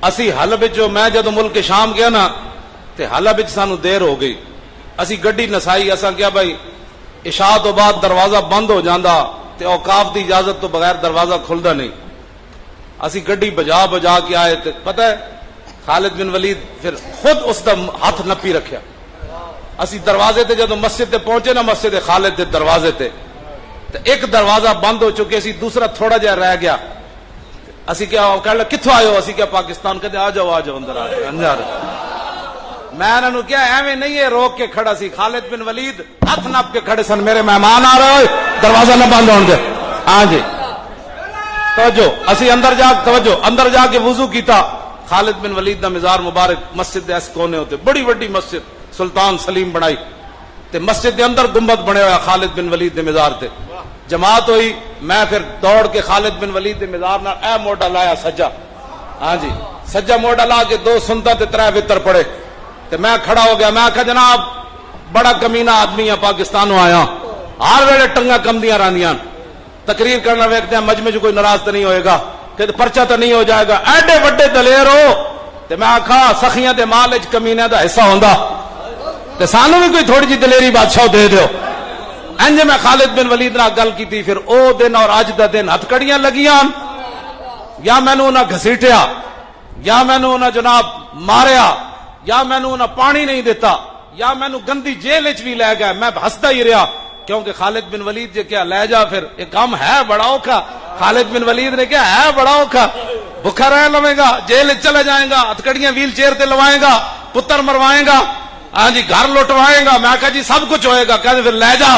اسی حلب میں جدو ملک شام گیا نا تے حلب سانو دیر ہو گئی، اسی گڈی نسائی، اساں کیا بھائی عشاء تو بعد دروازہ بند ہو جاندا تے اوقاف دی اجازت تو بغیر دروازہ کھلدا نہیں، اسی گڈی بجا بجا کے آئے تے پتہ ہے خالد بن ولید پھر خود اس دا ہاتھ نپی رکھیا، اسی دروازے تے جدو مسجد تے پہنچے نا، مسجد خالد دے دروازے تے ایک دروازہ بند ہو چکے سی، دوسرا تھوڑا جہا رہ گیا، اسی کیا کہہ لگا کتھوں آئے ہو؟ اسی کیا پاکستان، کہتے آ جاؤ اندر آ جاؤ۔ میں انہوں کیا ایویں نہیں ہے، روک کے کھڑا سی، خالد بن ولید ہاتھ نپ کے کھڑے سن، میرے مہمان آ رہے ہوئے دروازہ نہ بند ہون دے۔ ہاں جی توجہ، اسی اندر جا کے وضو کیتا، خالد بن ولید دا مزار مبارک مسجد دے اس کونے ہوتے، بڑی بڑی مسجد سلطان سلیم بنائی تے مسجد دے اندر گنبد بنے ہوا خالد بن ولید دے مزار تے، جماعت ہوئی، میں پھر دوڑ کے خالد بن ولید دے مزار نال اے موڈا لایا سجا، ہاں جی سجا موڈا لا کے 2 سنتاں تے 3 وتر پڑے تے میں کھڑا ہو گیا، میں آکھا جناب بڑا کمینہ آدمی ہے، پاکستانوں آیا، ہر ویلے ٹنگا کمدیاں راندیاں، تقریر کرنا ویکھتے ہیں مجمع کوئی ناراض تو نہیں ہوئے گا، کہ پرچہ تو نہیں ہو جائے گا، ایڈے وڈے دلیر ہو تے میں آکھا سخیاں دے مال وچ کمینہ دا حصہ ہوندا تے سانو بھی کوئی تھوڑی جی دلیری بادشاہ دے دیو۔ انج میں خالد بن ولید نال گل کیتی، پھر او دن اور اج دا دن ہتھ کڑیاں لگیاں، یا مینوں انہاں گھسیٹیا، یا مینوں انہاں جناب ماریا، یا مینوں انہاں پانی نہیں دیتا، یا مینوں گندی جیل وچ بھی لے گئے، میں ہسدا ہی رہا، کیونکہ خالد بن ولید جے کیا لے جا پھر یہ کام ہے بڑا اوکھا، خالد بن ولید نے کیا ہے بڑا اوکھا، بھوکا رہ لوے گا، جیل چلا جائے گا، ہتھکڑیاں ویل چیئر تے لوائے گا، پتر مروائے گا، ہاں جی گھر لٹوائے گا، میں کہا جی سب کچھ ہوئے گا، کہتے پھر لے جا